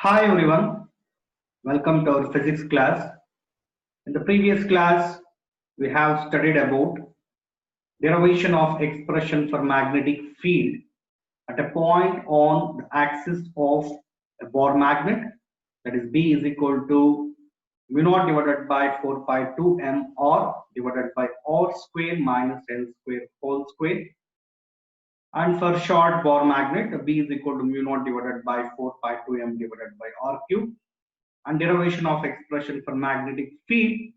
Hi everyone, welcome to our physics class. In the previous class, we have studied about derivation of expression for magnetic field at a point on the axis of a Bohr magnet, that is B is equal to mu naught divided by 4 pi 2 m r divided by r square minus l square whole square. And for short Bohr magnet, B is equal to mu naught divided by 4 pi 2 m divided by r cube. And derivation of expression for magnetic field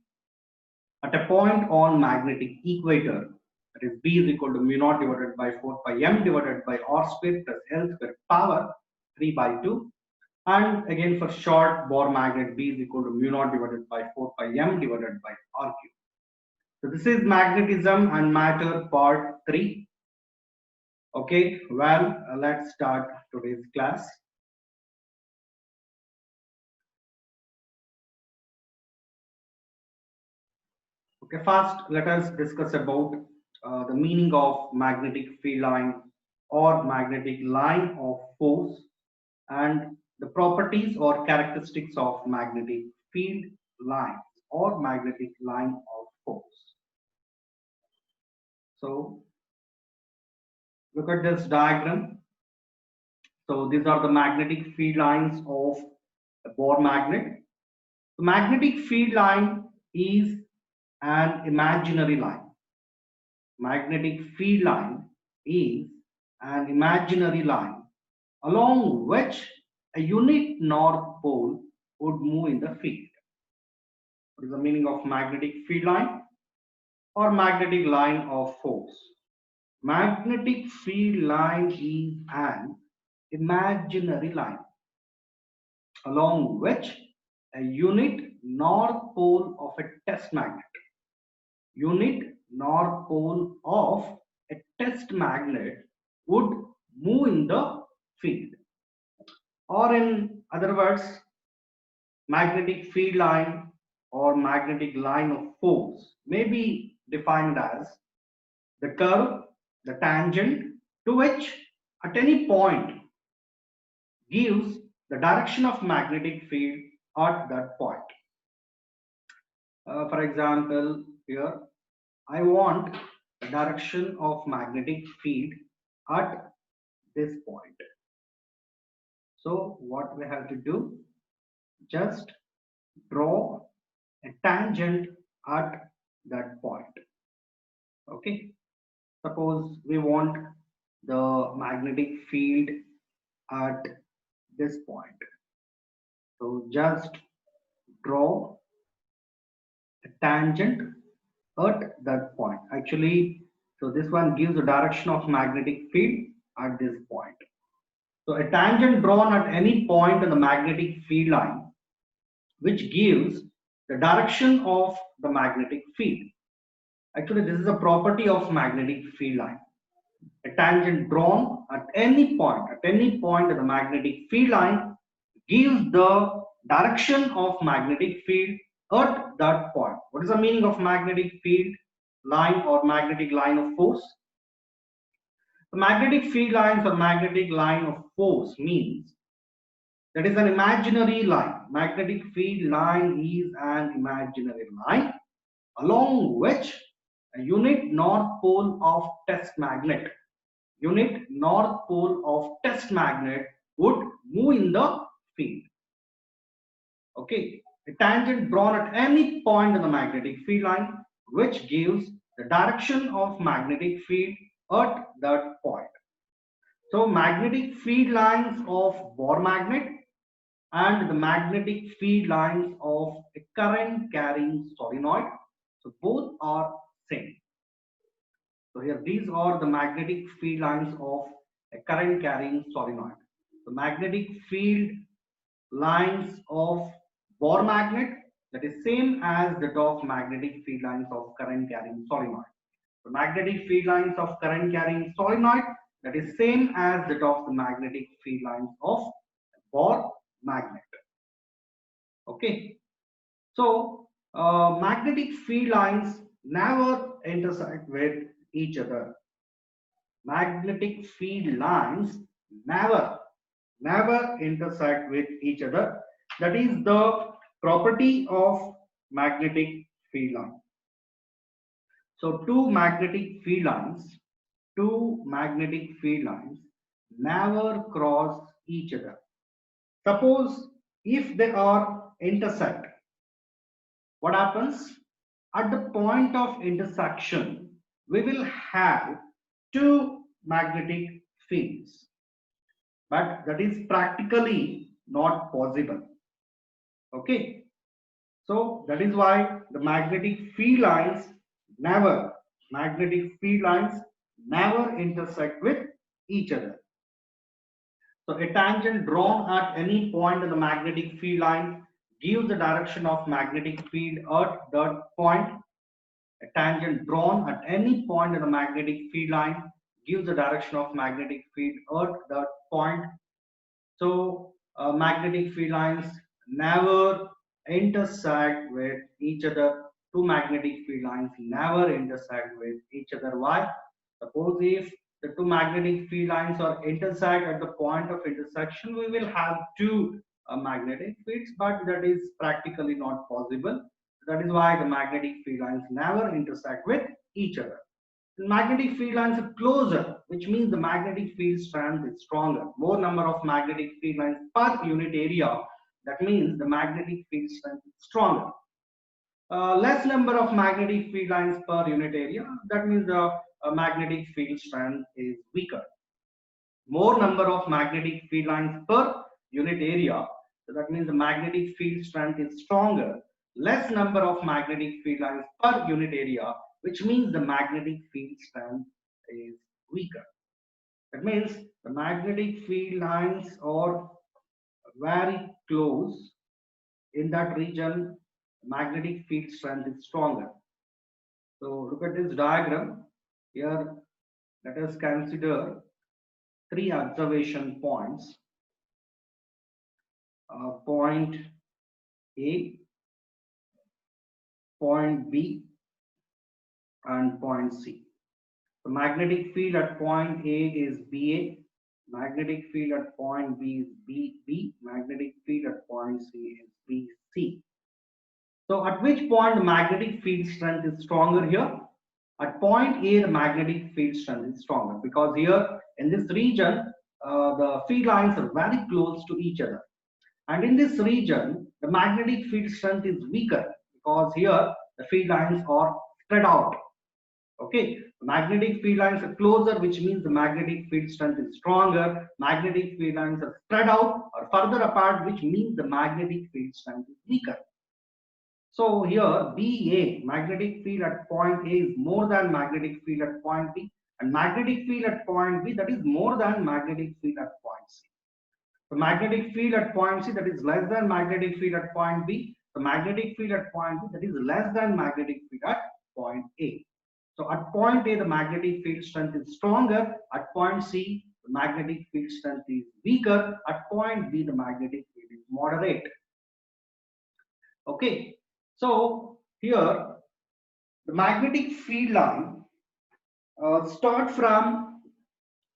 at a point on magnetic equator, that is B is equal to mu naught divided by 4 pi m divided by r square plus l square power 3 by 2. And again for short Bohr magnet, B is equal to mu naught divided by 4 pi m divided by r cube. So this is magnetism and matter part 3. Okay, well, let's start today's class. Okay, first let us discuss about the meaning of magnetic field line or magnetic line of force and the properties or characteristics of magnetic field lines or magnetic line of force. So look at this diagram. So these are the magnetic field lines of a Bohr magnet. The magnetic field line is an imaginary line. Magnetic field line is an imaginary line along which a unit north pole would move in the field. What is the meaning of magnetic field line or magnetic line of force? Magnetic field line is an imaginary line along which a unit north pole of a test magnet, unit north pole of a test magnet would move in the field. Or in other words, magnetic field line or magnetic line of force may be defined as the curve, the tangent to which at any point gives the direction of magnetic field at that point. For example, here I want the direction of magnetic field at this point. So what we have to do, just draw a tangent at that point. Okay, suppose we want the magnetic field at this point. So just draw a tangent at that point. Actually, so this one gives the direction of magnetic field at this point. So a tangent drawn at any point in the magnetic field line, which gives the direction of the magnetic field. Actually, this is a property of magnetic field line. A tangent drawn at any point in the magnetic field line gives the direction of magnetic field at that point. What is the meaning of magnetic field line or magnetic line of force? The magnetic field lines or magnetic line of force means that is an imaginary line. Magnetic field line is an imaginary line along which a unit north pole of test magnet, would move in the field. Okay, a tangent drawn at any point in the magnetic field line which gives the direction of magnetic field at that point. So magnetic field lines of Bohr magnet and the magnetic field lines of a current carrying solenoid, so both are same. So here these are the magnetic field lines of a current carrying solenoid. The magnetic field lines of Bohr magnet, that is same as that of magnetic field lines of current carrying solenoid. The magnetic field lines of current carrying solenoid, that is same as that of the magnetic field lines of Bohr magnet. Okay, so magnetic field lines never intersect with each other. Magnetic field lines never never intersect with each other. That is the property of magnetic field line. So two magnetic field lines never cross each other. Suppose if they are intersect, what happens? At the point of intersection, we will have two magnetic fields, but that is practically not possible. Okay, so that is why the never magnetic field lines never intersect with each other. So a tangent drawn at any point in the magnetic field line gives the direction of magnetic field at that point. A tangent drawn at any point in the magnetic field line gives the direction of magnetic field at that point. So magnetic field lines never intersect with each other. Two magnetic field lines never intersect with each other. Why? Suppose if the two magnetic field lines are intersect at the point of intersection, we will have two magnetic fields, but that is practically not possible. That is why the magnetic field lines never intersect with each other. The magnetic field lines are closer, which means the magnetic field strength is stronger. More number of magnetic field lines per unit area, that means the magnetic field strength is stronger. Less number of magnetic field lines per unit area, that means the magnetic field strength is weaker. More number of magnetic field lines per unit area, so that means the magnetic field strength is stronger. Less number of magnetic field lines per unit area, which means the magnetic field strength is weaker. That means the magnetic field lines are very close. In that region, magnetic field strength is stronger. So look at this diagram. Here, let us consider three observation points. Point A, point B, and point C. The magnetic field at point A is BA, magnetic field at point B is BB, magnetic field at point C is BC. So at which point the magnetic field strength is stronger here? At point A, the magnetic field strength is stronger because here in this region, the field lines are very close to each other. And in this region, the magnetic field strength is weaker because here the field lines are spread out. Okay, the magnetic field lines are closer, which means the magnetic field strength is stronger. Magnetic field lines are spread out or further apart, which means the magnetic field strength is weaker. So here BA, magnetic field at point A is more than magnetic field at point B, and magnetic field at point B, that is more than magnetic field at point C. The magnetic field at point C, that is less than magnetic field at point B. The magnetic field at point B, that is less than magnetic field at point A. So at point A, the magnetic field strength is stronger. At point C, the magnetic field strength is weaker. At point B, the magnetic field is moderate. Okay, so here the magnetic field line start from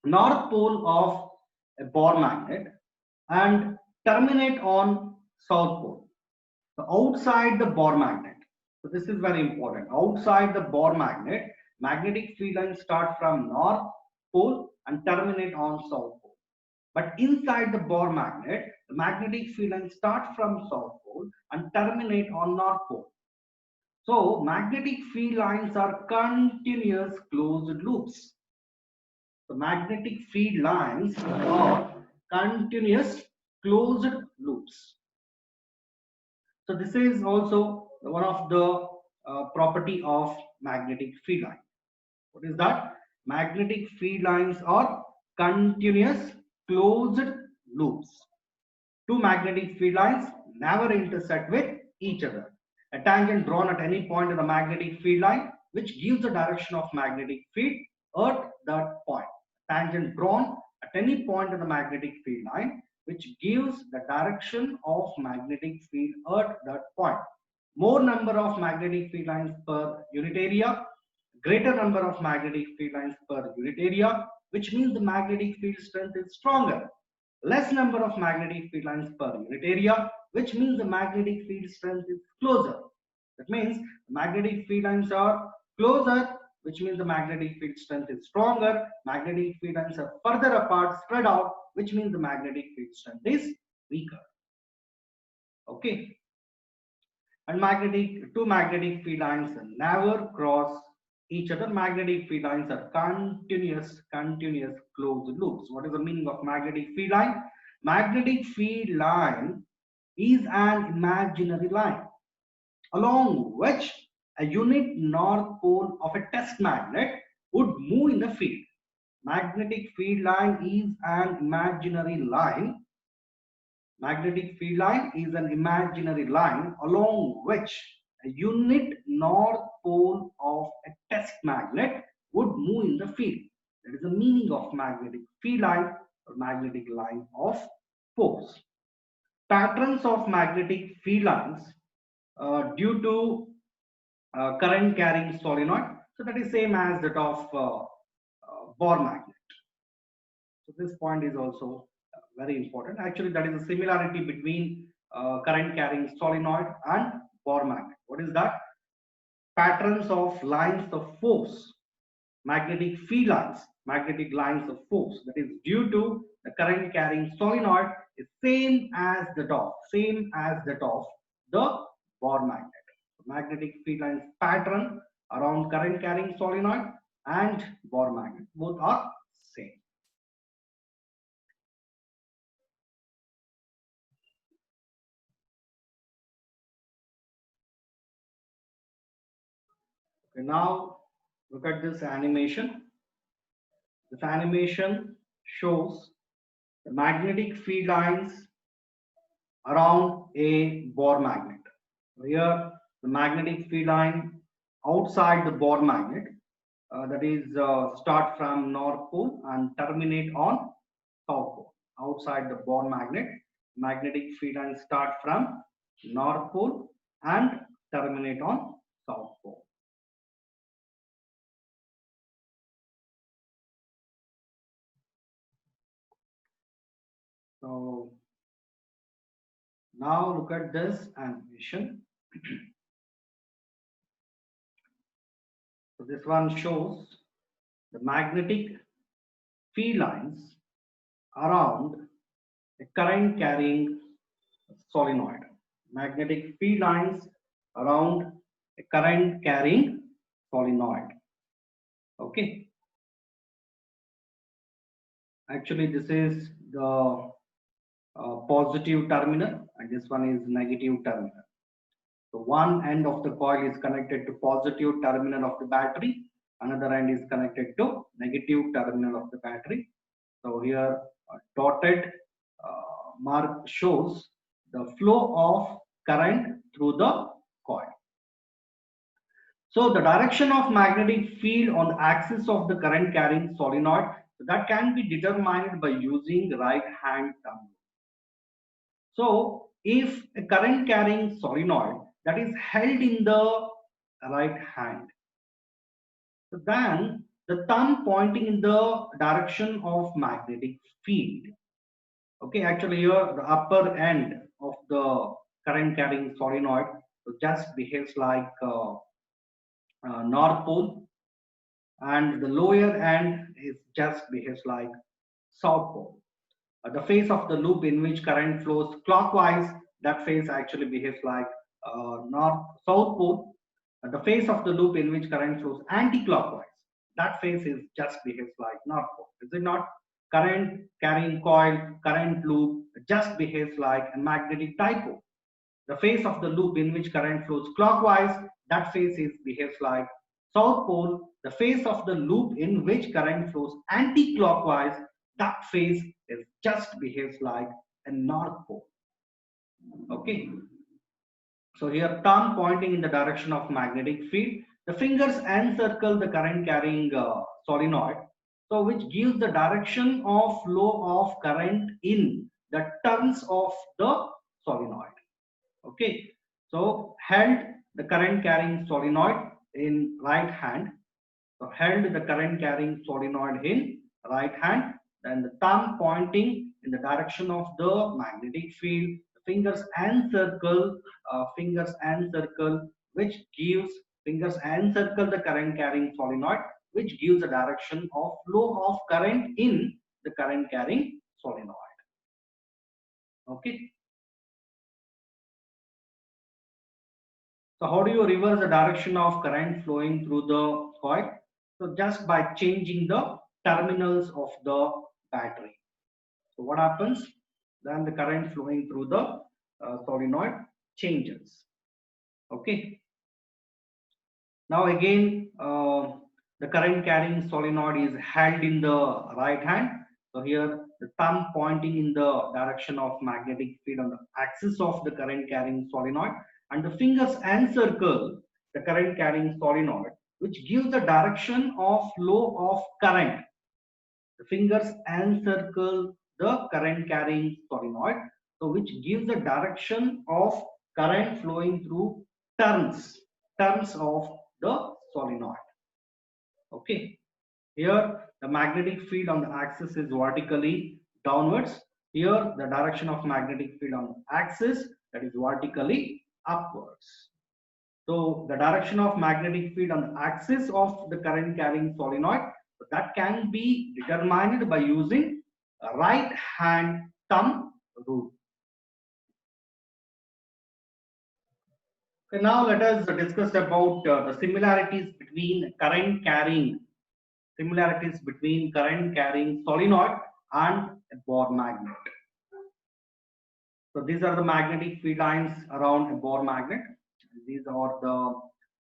north pole of a Bohr magnet and terminate on south pole. So outside the Bohr magnet. So this is very important. Outside the Bohr magnet, magnetic field lines start from north pole and terminate on south pole. But inside the Bohr magnet, the magnetic field lines start from south pole and terminate on north pole. So magnetic field lines are continuous closed loops. The magnetic field lines are continuous closed loops. So this is also one of the property of magnetic field line. What is that? Magnetic field lines are continuous closed loops. Two magnetic field lines never intersect with each other. A tangent drawn at any point in the magnetic field line which gives the direction of magnetic field at that point. A tangent drawn at any point in the magnetic field line which gives the direction of magnetic field at that point. More number of magnetic field lines per unit area, greater number of magnetic field lines per unit area, which means the magnetic field strength is stronger. less number of magnetic field lines per unit area, which means the magnetic field strength is closer. That means magnetic field lines are closer, which means the magnetic field strength is stronger. Magnetic field lines are further apart, spread out, which means the magnetic field strength is weaker. Okay. And two magnetic field lines never cross each other. Magnetic field lines are continuous closed loops. What is the meaning of magnetic field line? Magnetic field line is an imaginary line along which a unit north pole of a test magnet would move in the field. Magnetic field line is an imaginary line. Magnetic field line is an imaginary line along which a unit north pole of a test magnet would move in the field. That is the meaning of magnetic field line or magnetic line of force. Patterns of magnetic field lines due to current carrying solenoid. So that is same as that of Bohr magnet. So this point is also very important. Actually, that is a similarity between current carrying solenoid and Bohr magnet. What is that? Patterns of lines of force, magnetic field lines, magnetic lines of force that is due to the current carrying solenoid is same as that of the Bohr magnet. Magnetic field lines pattern around current carrying solenoid and Bohr magnet, both are same. Okay, now look at this animation. This animation shows the magnetic field lines around a Bohr magnet. So here, the magnetic field line outside the Bohr magnet, that is start from North Pole and terminate on South Pole. Outside the Bohr magnet, magnetic field lines start from North Pole and terminate on South Pole. So now look at this animation. So this one shows the magnetic field lines around a current carrying solenoid. Magnetic field lines around a current carrying solenoid. Okay. Actually, this is the positive terminal and this one is negative terminal. So one end of the coil is connected to positive terminal of the battery, another end is connected to negative terminal of the battery. So here dotted mark shows the flow of current through the coil. So the direction of magnetic field on the axis of the current carrying solenoid, so that can be determined by using right hand thumb. So if a current carrying solenoid that is held in the right hand, so then the thumb pointing in the direction of magnetic field. Okay, actually here the upper end of the current carrying solenoid so just behaves like North Pole, and the lower end is just behaves like South Pole. The phase of the loop in which current flows clockwise, that phase actually behaves like South Pole. The phase of the loop in which current flows anti-clockwise, that phase is just behaves like North Pole. Is it not? Current carrying coil, current loop just behaves like a magnetic dipole. The phase of the loop in which current flows clockwise, that phase behaves like South Pole. The phase of the loop in which current flows anti-clockwise, that phase is just behaves like a North Pole. Okay. So here thumb pointing in the direction of magnetic field. The fingers encircle the current carrying solenoid. So which gives the direction of flow of current in the turns of the solenoid. Okay. So held the current carrying solenoid in right hand. So held the current carrying solenoid in right hand. then the thumb pointing in the direction of the magnetic field, fingers and circle, which gives fingers and circle the current carrying solenoid, which gives a direction of flow of current in the current carrying solenoid. Okay. So how do you reverse the direction of current flowing through the coil? So just by changing the terminals of the battery. So what happens? Then the current flowing through the solenoid changes. Okay. Now again, the current carrying solenoid is held in the right hand. So here the thumb pointing in the direction of magnetic field on the axis of the current carrying solenoid, and the fingers encircle the current carrying solenoid, which gives the direction of flow of current. The fingers encircle the current carrying solenoid, so which gives the direction of current flowing through turns of the solenoid. Okay. Here the magnetic field on the axis is vertically downwards. Here the direction of magnetic field on the axis, that is vertically upwards. So the direction of magnetic field on the axis of the current carrying solenoid, that can be determined by using a right hand thumb rule. Okay, now let us discuss about the similarities between current carrying solenoid and a Bohr magnet. So these are the magnetic field lines around a Bohr magnet. These are the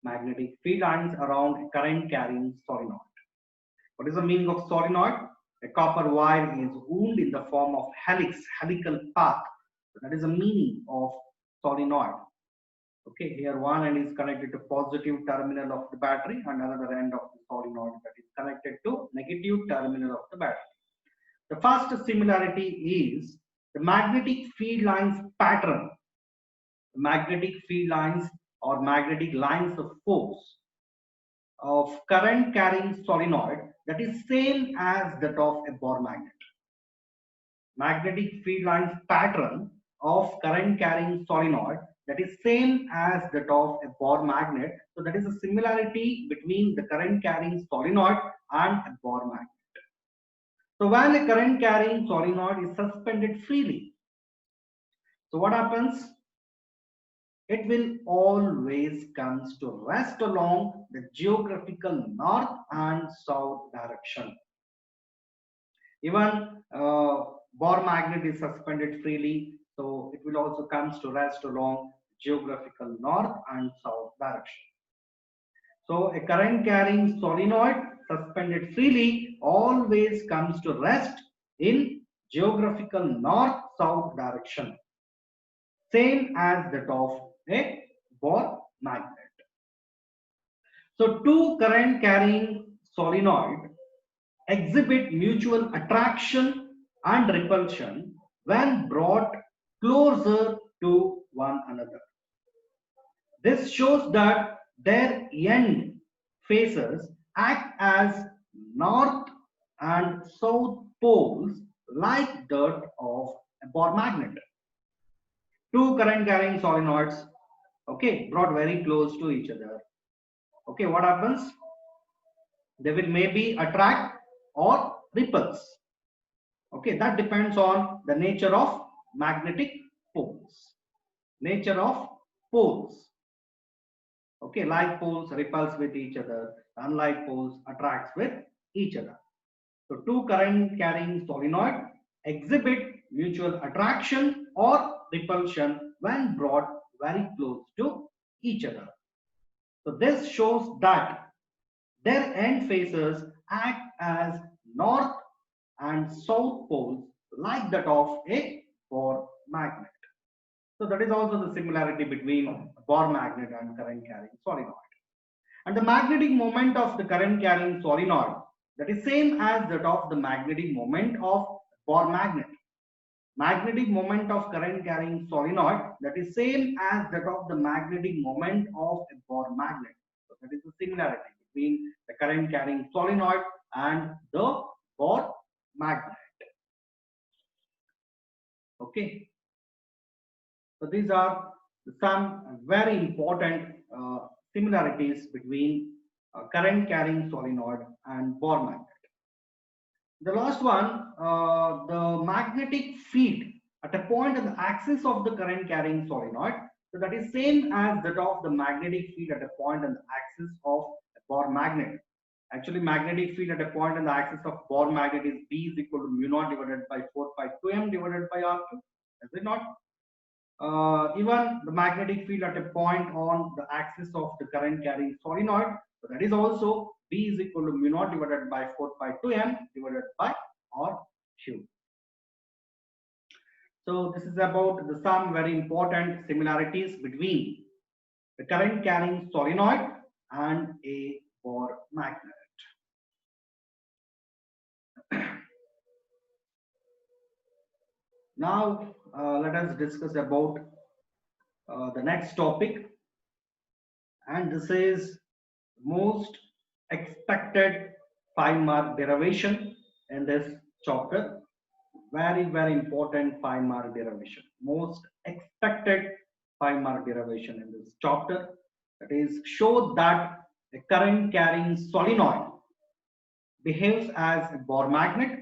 magnetic field lines around a current carrying solenoid. What is the meaning of solenoid? A copper wire is wound in the form of helical path. So that is the meaning of solenoid. Okay, here one end is connected to positive terminal of the battery and another end of the solenoid that is connected to negative terminal of the battery. The first similarity is the magnetic field lines pattern. The magnetic field lines or magnetic lines of force of current carrying solenoid, that is same as that of a Bohr magnet. Magnetic field lines pattern of current carrying solenoid, that is same as that of a Bohr magnet. So that is a similarity between the current carrying solenoid and a Bohr magnet. So when a current carrying solenoid is suspended freely, so what happens? It will always comes to rest along the geographical north and south direction. Even Bohr magnet is suspended freely, so it will also comes to rest along geographical north and south direction. So a current carrying solenoid suspended freely always comes to rest in geographical north-south direction, same as that of a Bohr magnet. So two current carrying solenoid exhibit mutual attraction and repulsion when brought closer to one another. This shows that their end faces act as north and south poles like that of a Bohr magnet. Two current carrying solenoids, okay, brought very close to each other. Okay, what happens? They will maybe attract or repulse. Okay, that depends on the nature of magnetic poles. Nature of poles. Okay, like poles repulse with each other, unlike poles attracts with each other. So two current carrying solenoid exhibit mutual attraction or repulsion when brought very close to each other. So this shows that their end faces act as north and south poles like that of a Bohr magnet. So that is also the similarity between Bohr magnet and current carrying solenoid. And the magnetic moment of the current carrying solenoid, that is same as that of the magnetic moment of Bohr magnet. Magnetic moment of current carrying solenoid, that is same as that of the magnetic moment of a Bohr magnet. So that is the similarity between the current carrying solenoid and the Bohr magnet. Okay, so these are some very important similarities between current carrying solenoid and bore magnet. The last one, the magnetic field at a point on the axis of the current carrying solenoid. So that is same as that of the magnetic field at a point on the axis of a bore magnet. Actually, magnetic field at a point on the axis of bore magnet is B is equal to mu naught divided by 4 pi 2m divided by R2. Is it not? Even the magnetic field at a point on the axis of the current carrying solenoid, so that is also B is equal to mu naught divided by 4 pi 2m divided by R cube. So this is about the some very important similarities between the current carrying solenoid and a bore magnet. Now let us discuss about the next topic, and this is most expected 5-mark derivation in this chapter. Very important 5-mark derivation, most expected 5-mark derivation in this chapter. That is, show that a current carrying solenoid behaves as a bore magnet,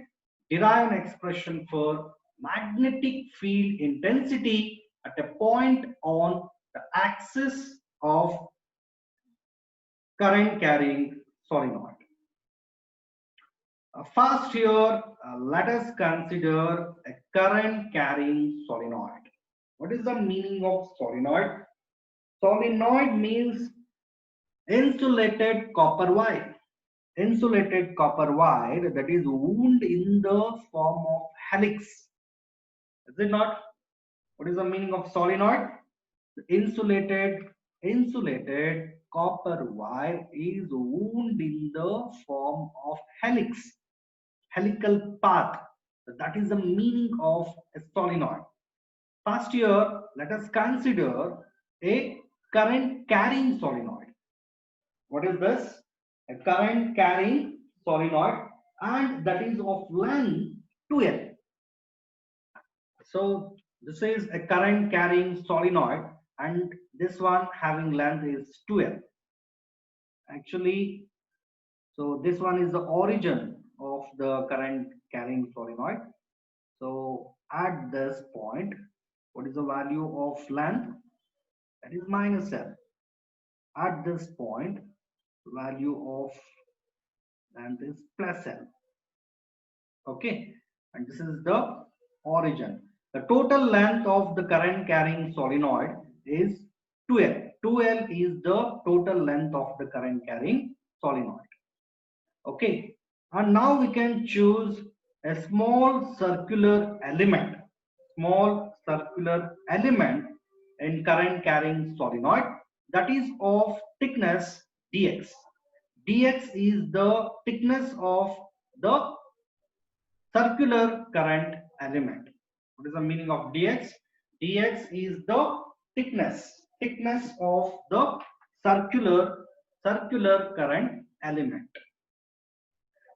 derive an expression for magnetic field intensity at a point on the axis of current carrying solenoid. First here, let us consider a current carrying solenoid. What is the meaning of solenoid? Solenoid means insulated copper wire. Insulated copper wire that is wound in the form of helix. Is it not? What is the meaning of solenoid? Insulated copper wire is wound in the form of helix, helical path. That is the meaning of a solenoid. First here, let us consider a current carrying solenoid. What is this? A current carrying solenoid, and that is of length 2L. So this is a current carrying solenoid, and this one having length is 2L. Actually, so this one is the origin of the current carrying solenoid. So at this point, what is the value of length? That is minus L. At this point, value of length is plus L. Okay, and this is the origin. The total length of the current carrying solenoid is 2L. 2L is the total length of the current carrying solenoid. Okay, and now we can choose a small circular element in current carrying solenoid that is of thickness dx. Dx is the thickness of the circular current element. What is the meaning of dx? Dx is the thickness of the circular current element.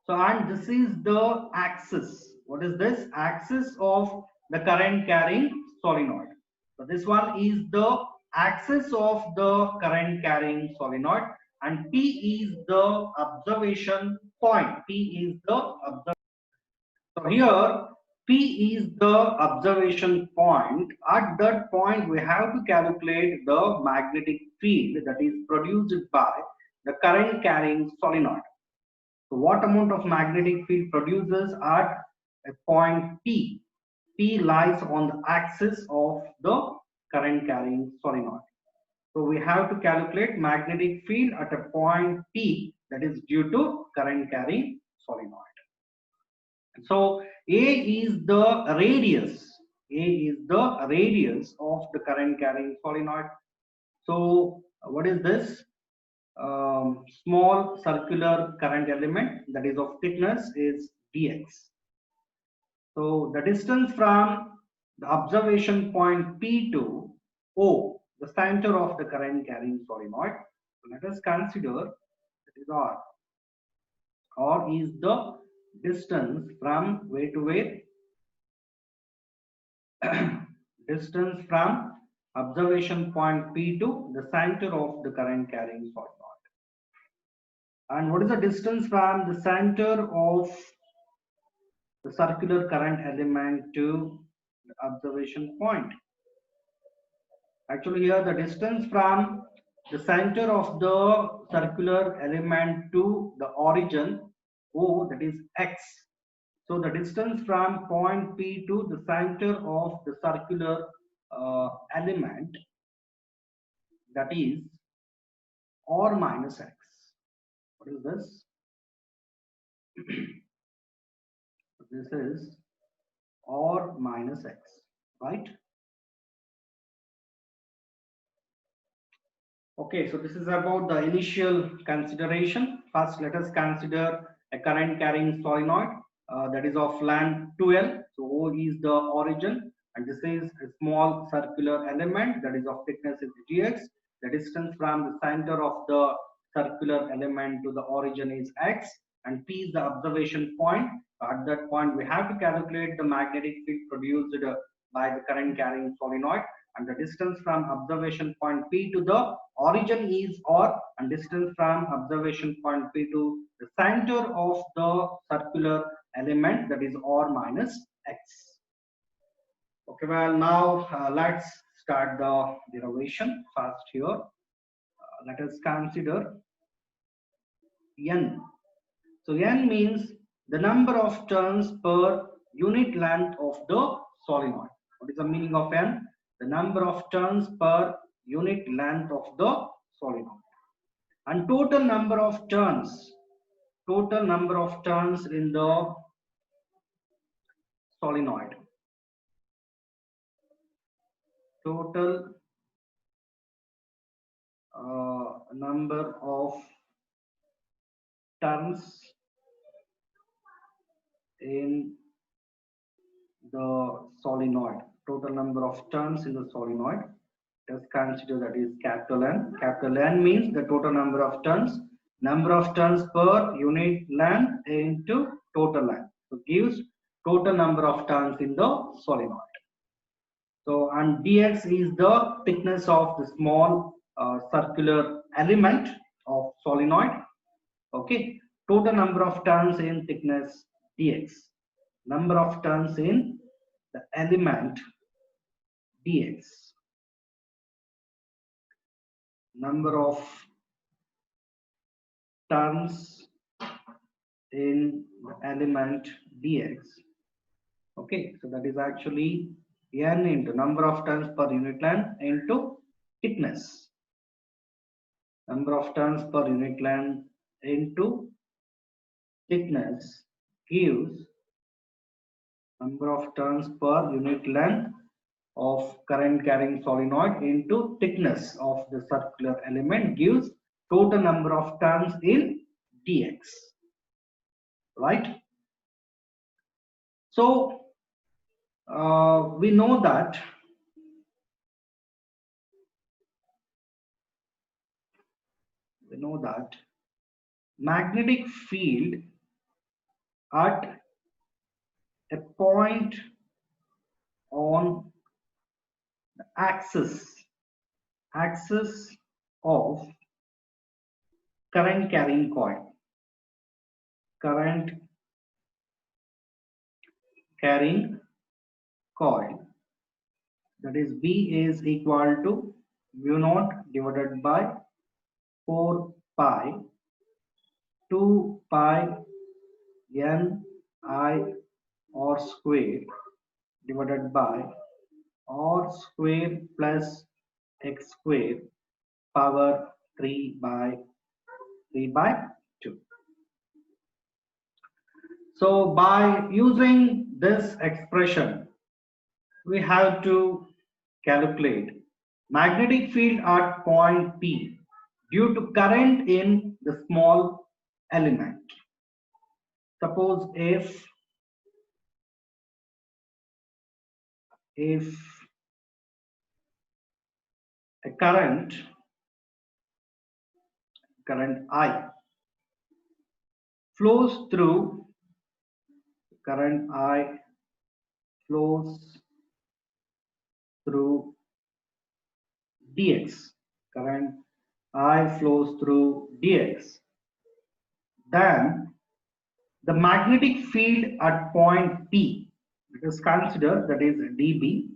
So, and this is the axis. What is this? Axis of the current carrying solenoid. So this one is the axis of the current carrying solenoid, and P is the observation point. So here P is the observation point. At that point, we have to calculate the magnetic field that is produced by the current carrying solenoid. So what amount of magnetic field produces at a point P? P lies on the axis of the current carrying solenoid. So we have to calculate magnetic field at a point P that is due to current carrying solenoid. So A is the radius. A is the radius of the current carrying solenoid. So what is this? Small circular current element that is of thickness is dx. So the distance from the observation point P to O, the center of the current carrying solenoid. So let us consider that is R. R is the distance from where to where? distance from observation point P to the center of the current carrying solenoid. And what is the distance from the center of the circular current element to the observation point? Actually, here the distance from the center of the circular element to the origin O, that is x. So the distance from point P to the center of the circular element, that is or minus x. What is this? This is or minus x, right? Okay, so this is about the initial consideration. First, let us consider a current carrying solenoid that is of length 2L. So O is the origin, and this is a small circular element that is of thickness is dx. The distance from the center of the circular element to the origin is x, and P is the observation point. At that point, we have to calculate the magnetic field produced by the current carrying solenoid, and the distance from observation point P to the origin is r, and distance from observation point P to the center of the circular element, that is r minus x. Okay, well now let's start the derivation. First here, let us consider n. So n means the number of turns per unit length of the solenoid. What is the meaning of n? The number of turns per unit length of the solenoid. And total number of turns in the solenoid. Total number of turns in the solenoid. Total number of turns in the solenoid. Just consider that is capital N. Capital N means the total number of turns per unit length into total length. So gives total number of turns in the solenoid. So and dx is the thickness of the small circular element of solenoid. Okay, total number of turns in thickness dx, number of turns in the element dx, number of turns in the element dx. Okay, so that is actually n into number of turns per unit length into thickness, number of turns per unit length into thickness gives number of turns per unit length of current carrying solenoid into thickness of the circular element gives total number of turns in dx, right? So we know that magnetic field at a point on the axis of current carrying coil, that is B is equal to mu naught divided by 4 pi 2 pi n I r square divided by r square plus x square power 3 by 2. So by using this expression, we have to calculate magnetic field at point P due to current in the small element. Suppose if a current I flows through through dx. Current I flows through dx. Then the magnetic field at point P, let us consider that is dB.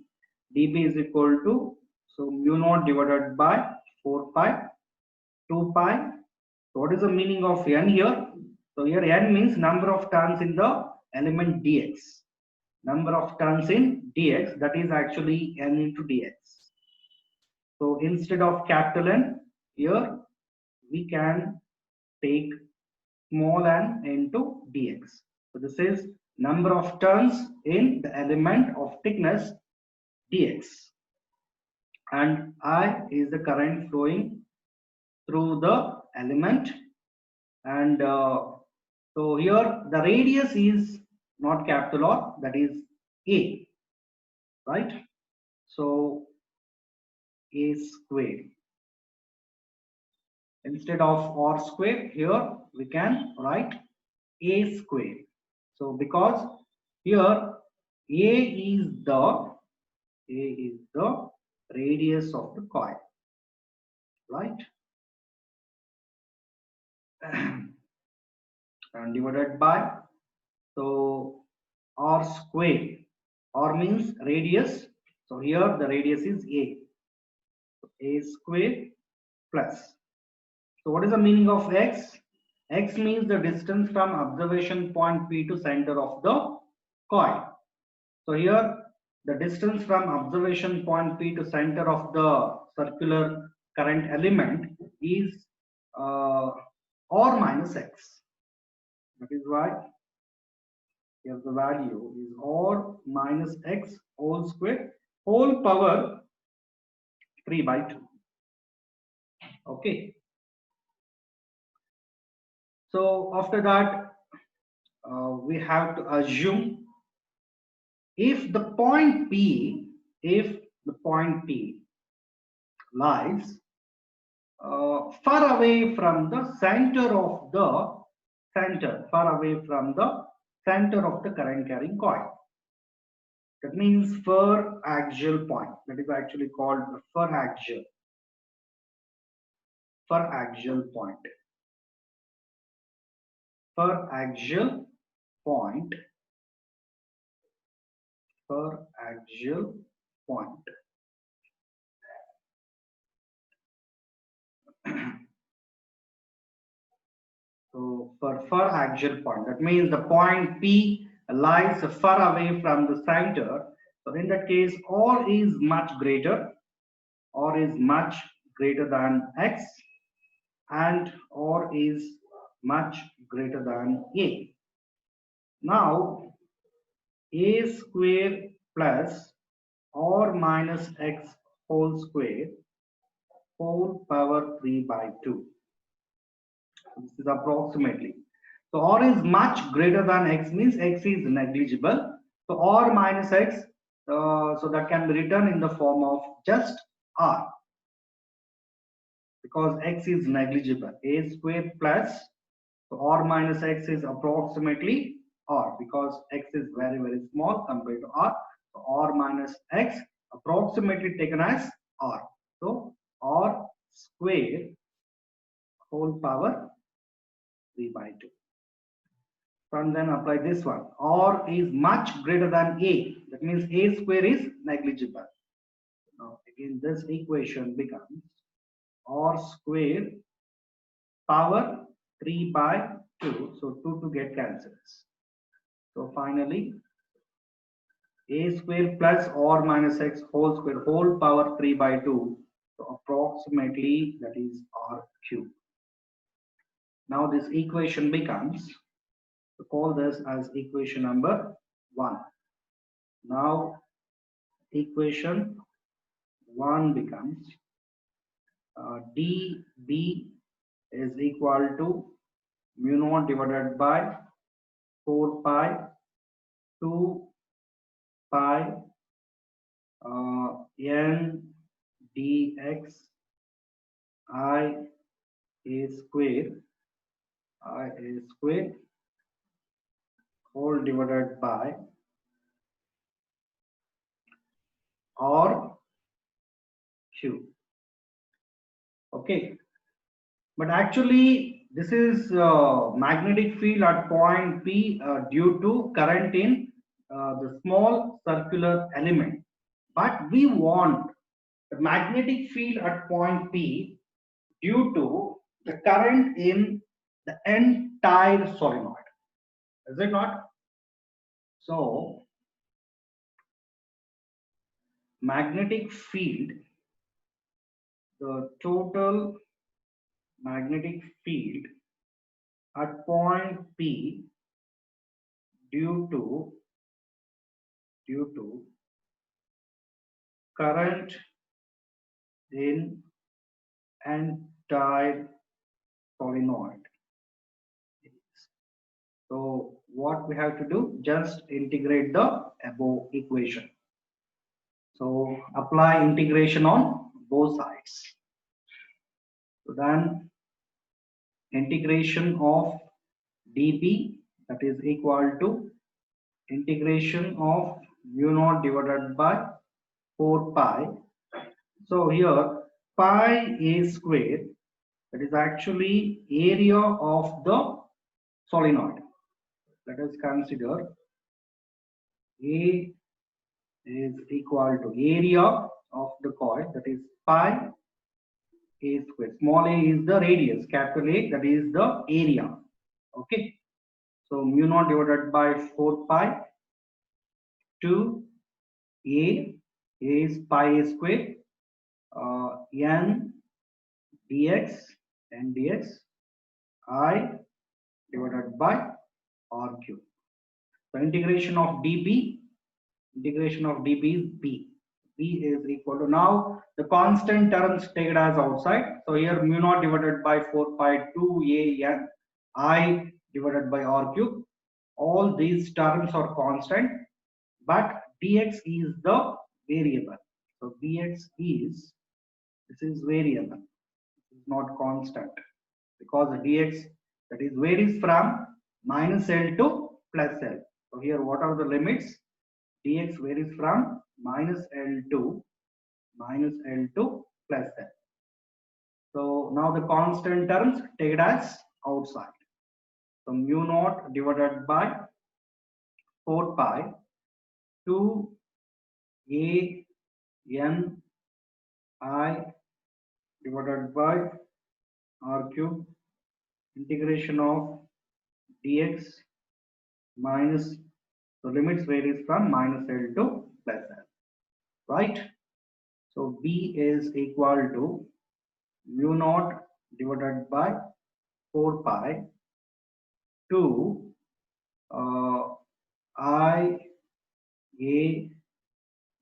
dB is equal to, so mu naught divided by 4 pi, 2 pi. So what is the meaning of n here? So here n means number of turns in the element dx. Number of turns in dx, that is actually n into dx. So instead of capital N, here we can take small n into dx. So this is number of turns in the element of thickness dx, and I is the current flowing through the element, and so here the radius is not capital R, that is a, right? So a square, instead of r square here we can write a square. So because here a is the radius of the coil, right? And divided by, so r square, r means radius, so here the radius is a square plus, so what is the meaning of x? X means the distance from observation point P to center of the coil. So here the distance from observation point P to center of the circular current element is r minus x. That is why here the value is r minus x whole square whole power 3 by 2. Okay. So after that, we have to assume if the point P lies far away from the center of the current carrying coil. That means far axial point. That is actually called the far axial point. Far axial point. So for far axial point, that means the point P lies far away from the center. So in that case, R is much greater than X, and R is much greater than A. Now A square plus R minus X whole square whole power 3 by 2. This is approximately. So R is much greater than X means X is negligible. So R minus X, so that can be written in the form of just R, because X is negligible. A square plus, so R minus X is approximately R, because X is very, very small compared to R. So R minus X approximately taken as R. So R square whole power 3 by 2. And then apply this one. R is much greater than A. That means A square is negligible. Now again this equation becomes R square power 3 by 2. So 2 to get cancelled. So finally A square plus R minus X whole square whole power 3 by 2. So approximately that is R cube. Now this equation becomes, to call this as equation number 1. Now equation 1 becomes dB is equal to mu naught divided by 4 pi 2 pi n dx I a square whole divided by R Q. Okay, but actually this is magnetic field at point P due to current in the small circular element. But we want the magnetic field at point P due to the current in the entire solenoid. Is it not? So magnetic field, the total magnetic field at point P due to current in entire solenoid. So what we have to do, just integrate the above equation. So apply integration on both sides. So then integration of dp, that is equal to integration of mu naught divided by 4 pi. So here pi a square, that is actually area of the solenoid. Let us consider A is equal to area of the coil, that is pi a square. Small a is the radius, capital A, that is the area. Okay, so mu naught divided by 4 pi to A is pi a square, n dx I divided by r cube. So integration of dp is b. B is equal to, now the constant terms taken as outside. So here mu naught divided by 4 pi 2 a n I divided by r cube. All these terms are constant, but dx is the variable. So dx is, this is variable, this is not constant, because the dx, that is varies from minus L to plus L. So here what are the limits? Dx varies from minus L to plus L. So now the constant terms taken as outside. So mu naught divided by 4 pi 2 a n I divided by r cube, integration of dx minus, the limits varies from minus L to plus L, right? So B is equal to mu naught divided by 4 pi 2 I a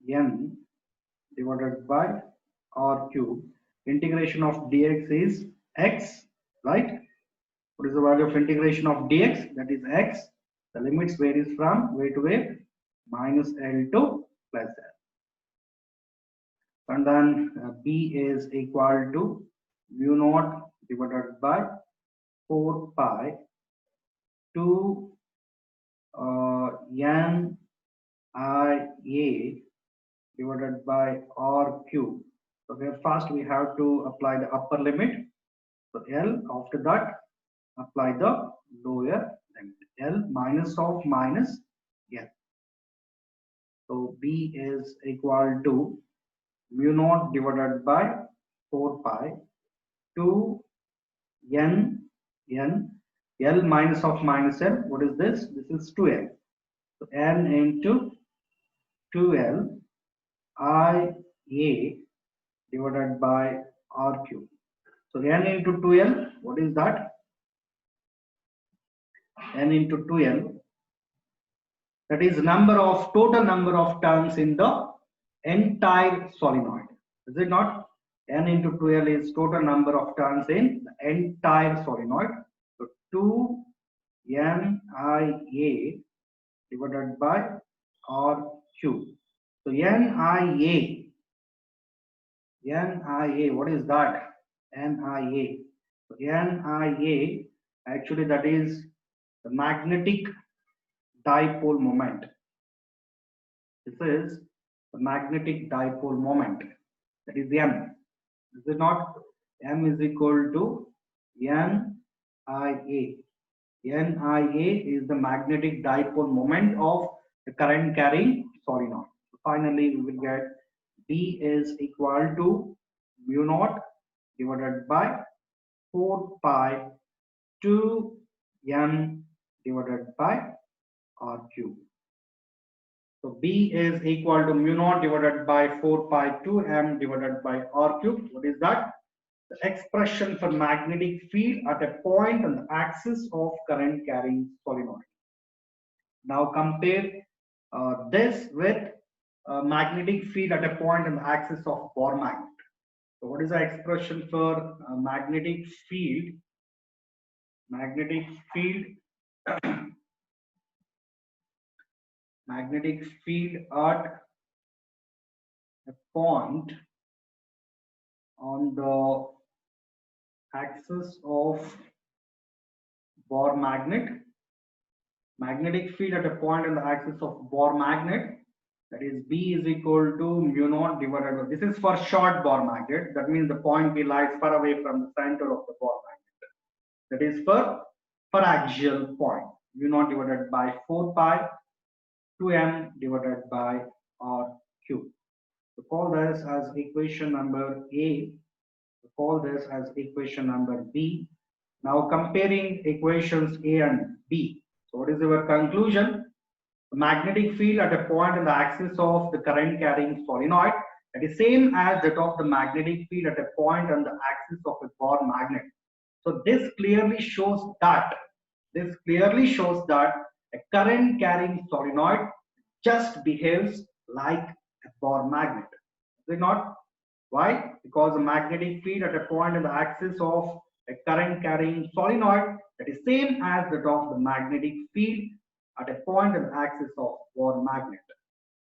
n divided by r cube. Integration of dx is x, right? What is the value of integration of dx? That is x. The limits varies from where to where? Minus L to plus L. And then B is equal to mu naught divided by 4 pi 2 n I a divided by r cube. So here first we have to apply the upper limit. So L, after that apply the lower limit. L minus of minus L. So B is equal to mu naught divided by 4 pi 2 n L minus of minus L. What is this? This is 2L. So n into 2L I a divided by r cube. So n into 2L, what is that? N into 2L, that is total number of turns in the entire solenoid. Is it not? N into 2L is total number of turns in the entire solenoid. So 2 n I a divided by r cube. So NIA, what is that? NIA. So NIA, actually that is the magnetic dipole moment. This is the magnetic dipole moment. that is M. Is it not? M is equal to NIA. NIA is the magnetic dipole moment of the current carrying solenoid. So finally, we will get B is equal to mu naught divided by 4 pi 2 M divided by R cube. So B is equal to mu naught divided by 4 pi 2 M divided by R cube. What is that? The expression for magnetic field at a point on the axis of current carrying solenoid. Now compare this with magnetic field at a point on the axis of Bohr magnet. So what is the expression for magnetic field? Magnetic field magnetic field at a point on the axis of Bohr magnet. Magnetic field at a point on the axis of Bohr magnet, that is B is equal to mu naught divided by, this is for short Bohr magnet, that means the point B lies far away from the center of the Bohr magnet. That is for axial point, mu naught divided by 4 pi 2m divided by R cube. So call this as equation number A. So call this as equation number B. Now comparing equations A and B. So what is our conclusion? The magnetic field at a point on the axis of the current carrying solenoid that is same as that of the magnetic field at a point on the axis of a Bohr magnet. So this clearly shows that a current carrying solenoid just behaves like a Bohr magnet. Is it not? Why? Because the magnetic field at a point on the axis of a current carrying solenoid that is same as that of the magnetic field at a point on the axis of Bohr magnet.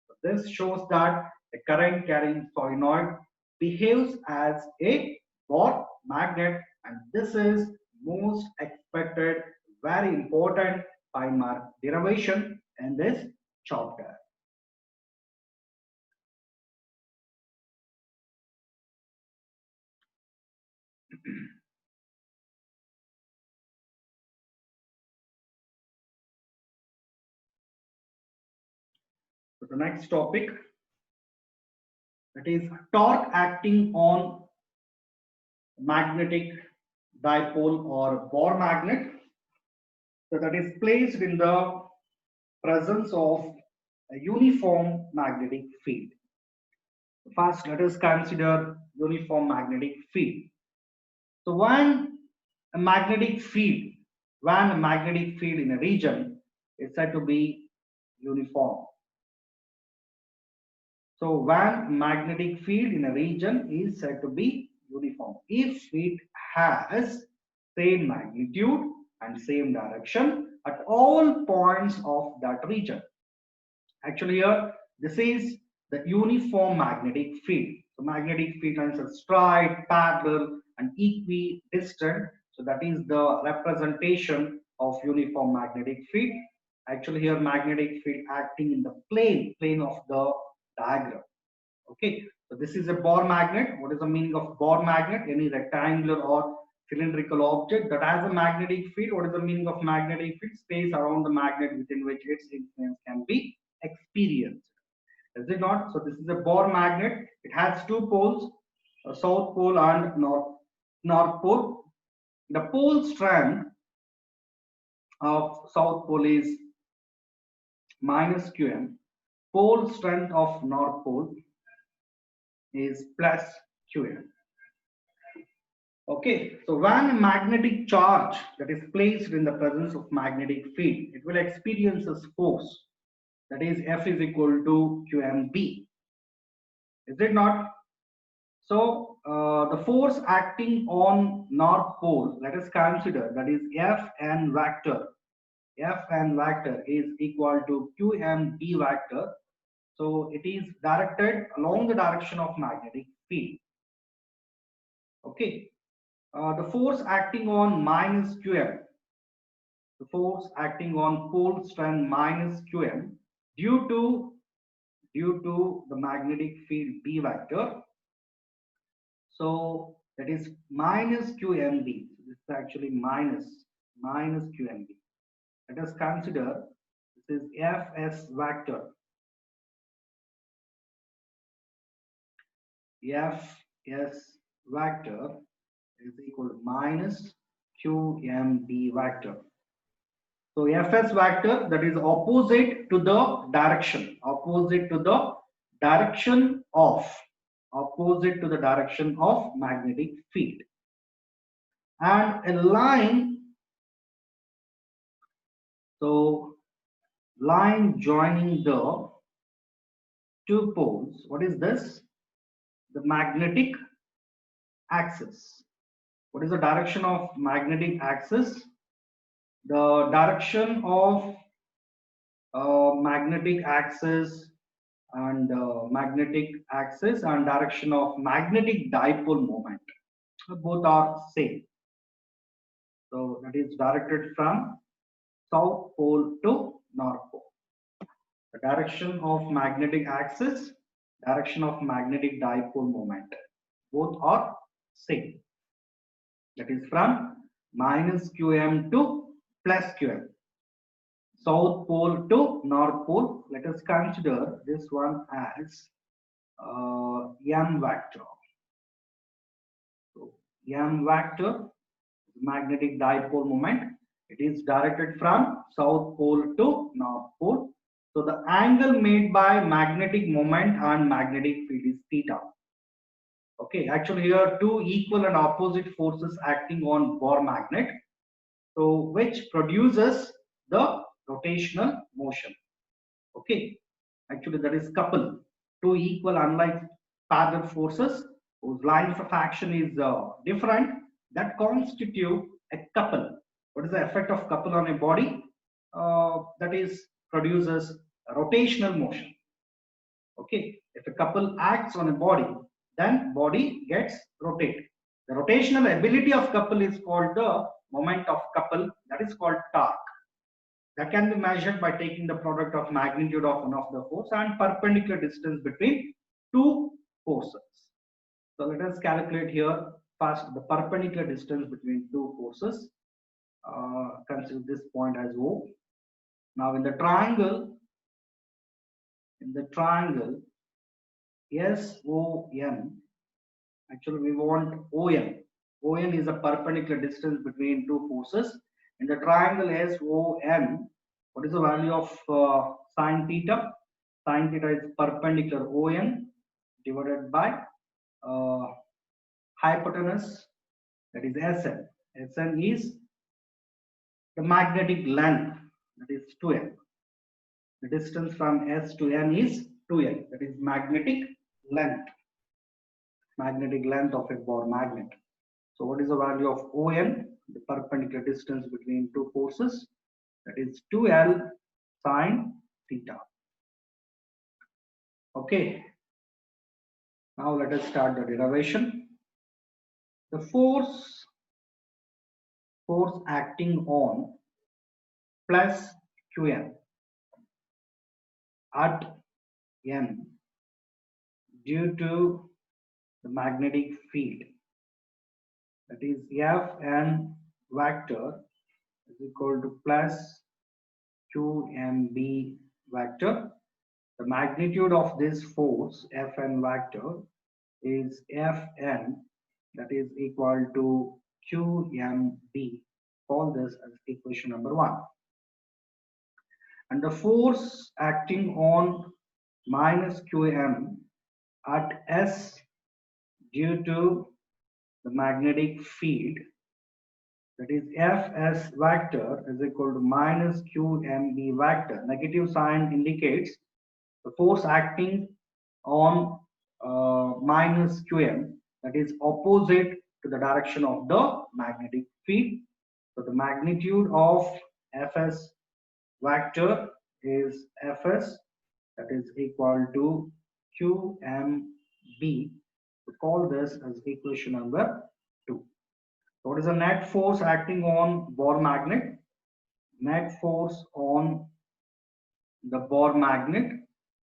So this shows that a current carrying solenoid behaves as a Bohr magnet, and this is most expected, very important 5-mark derivation in this chapter. So the next topic, that is torque acting on magnetic dipole or Bohr magnet. So that is placed in the presence of a uniform magnetic field. First, let us consider uniform magnetic field. So when a magnetic field in a region is said to be uniform. So when magnetic field in a region is said to be uniform, if it has same magnitude and same direction at all points of that region. Actually here, this is the uniform magnetic field. So magnetic field lines are straight, parallel and equidistant. So that is the representation of uniform magnetic field. Actually here magnetic field acting in the plane of the diagram. Okay, so this is a Bohr magnet. What is the meaning of Bohr magnet? Any rectangular or cylindrical object that has a magnetic field. What is the meaning of magnetic field? Space around the magnet within which its influence can be experienced. Is it not? So this is a Bohr magnet. It has two poles, a south pole and north pole. The pole strength of south pole is minus qm. Pole strength of north pole is plus qm. Okay, so when a magnetic charge that is placed in the presence of magnetic field, it will experience a force, that is F is equal to qmb. Is it not? So the force acting on north pole, let us consider, that is Fn vector. Fn vector is equal to qmb vector. So it is directed along the direction of magnetic field. Okay. The force acting on minus qm, the force acting on pole strength minus qm due to the magnetic field B vector, So that is minus QMB. This is actually minus QMB. Let us consider this is Fs vector. Fs vector is equal to minus QMB vector. So Fs vector, that is opposite to the direction, opposite to the direction of magnetic field. And a line, so line joining the two poles, what is this? The magnetic axis. What is the direction of magnetic axis? The direction of magnetic axis and direction of magnetic dipole moment, both are same. So that is directed from south pole to north pole. The direction of magnetic axis, direction of magnetic dipole moment, both are same. That is from minus QM to plus QM. South pole to north pole. Let us consider this one as M vector. So M vector, magnetic dipole moment. It is directed from south pole to north pole. So the angle made by magnetic moment and magnetic field is theta. Okay, actually here two equal and opposite forces acting on Bohr magnet, so which produces the rotational motion. Okay, actually that is couple, two equal unlike parallel forces whose lines of action is different, that constitute a couple. What is the effect of couple on a body? That is produces a rotational motion. Okay, if a couple acts on a body, then body gets rotated. The rotational ability of couple is called the moment of couple, that is called torque. That can be measured by taking the product of magnitude of one of the force and perpendicular distance between two forces. So let us calculate here first the perpendicular distance between two forces. Consider this point as O. Now in the triangle SON, actually we want ON. ON is the perpendicular distance between two forces. In the triangle SON, what is the value of sine theta? Sine theta is perpendicular ON divided by hypotenuse, that is SN. SN is the magnetic length, that is 2N. The distance from S to N is 2N, that is magnetic length of a Bohr magnet. So what is the value of ON, the perpendicular distance between two forces? That is 2L sine theta. Okay. Now let us start the derivation. The force acting on plus Qn at N due to the magnetic field, that is Fn vector is equal to plus QMB vector. The magnitude of this force Fn vector is Fn, that is equal to QMB. Call this as equation number 1. And the force acting on minus Qm at S due to the magnetic field, that is Fs vector is equal to minus QMB vector. Negative sign indicates the force acting on minus Qm, that is opposite to the direction of the magnetic field. So the magnitude of Fs vector is Fs, that is equal to QMB. We call this as equation number 2. So what is the net force acting on Bohr magnet? Net force on the Bohr magnet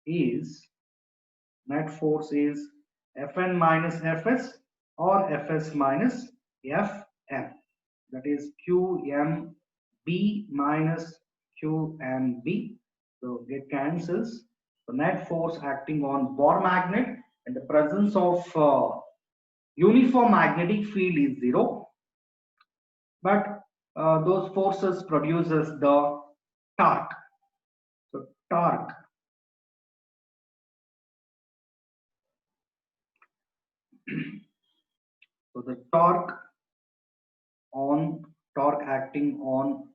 is Fn minus Fs or Fs minus Fm, that is Qmb minus Qmb. So it cancels. The net force acting on Bohr magnet in the presence of uniform magnetic field is zero, but those forces produces the torque. So torque, so the torque acting on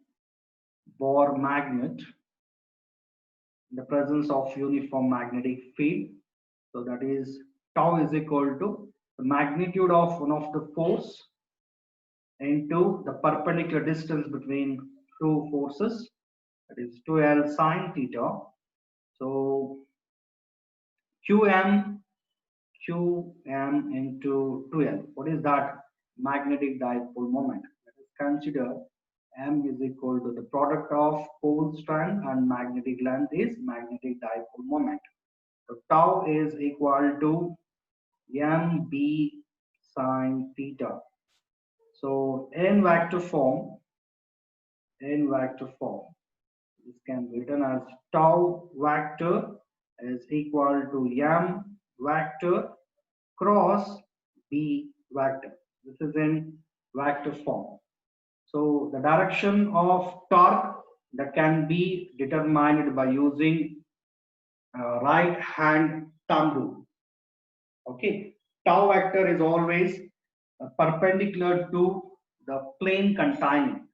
Bohr magnet in the presence of uniform magnetic field. So that is tau is equal to the magnitude of one of the force into the perpendicular distance between two forces, that is 2L sine theta. So Qm into 2L. What is that? Magnetic dipole moment. Let us consider M is equal to the product of pole strength and magnetic length is magnetic dipole moment. So tau is equal to mb sine theta. So in vector form, this can be written as tau vector is equal to m vector cross b vector. This is in vector form. So the direction of torque that can be determined by using right hand thumb rule. Okay, tau vector is always perpendicular to the plane containing.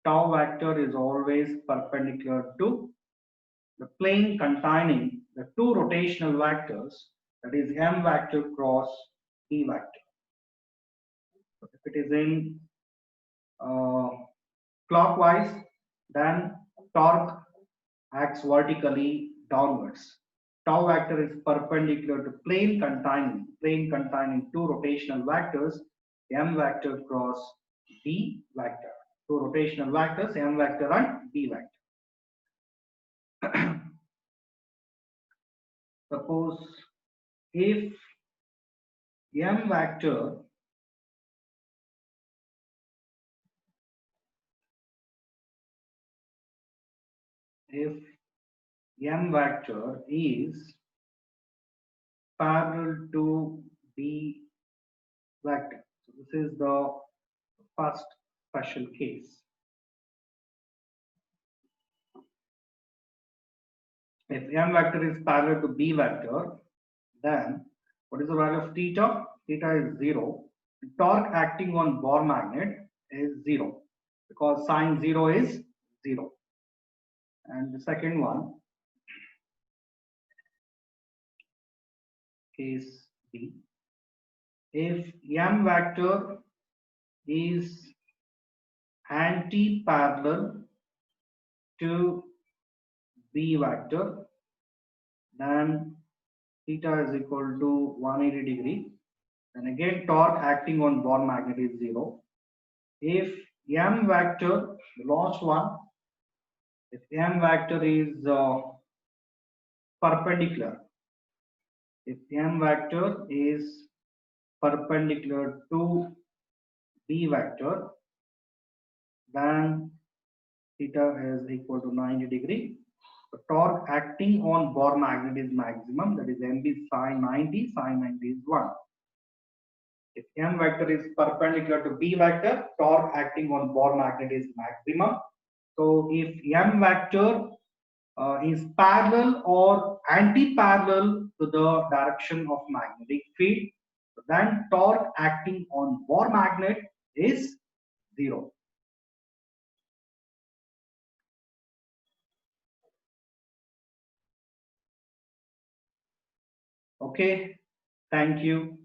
Tau vector is always perpendicular to the plane containing the two rotational vectors, that is m vector cross b vector. So if it is in clockwise, then torque acts vertically downwards. Tau vector is perpendicular to plane containing two rotational vectors, m vector cross b vector. Two rotational vectors, m vector and b vector. Suppose if m vector is parallel to b vector. So this is the first special case. If m vector is parallel to b vector, then what is the value of theta? Theta is 0. The torque acting on Bohr magnet is 0 because sine 0 is 0. And the second one, case B, if m vector is anti-parallel to b vector, then theta is equal to 180 degree. Then again torque acting on Bohr magnet is 0. If m vector, the last one, if m vector is perpendicular, if m vector is perpendicular to b vector, then theta is equal to 90 degree. The torque acting on Bohr magnet is maximum, that is mb sine 90, sine 90 is 1. If m vector is perpendicular to b vector, torque acting on Bohr magnet is maximum. So if m vector is parallel or anti-parallel to the direction of magnetic field, then torque acting on Bohr magnet is 0. Okay, thank you.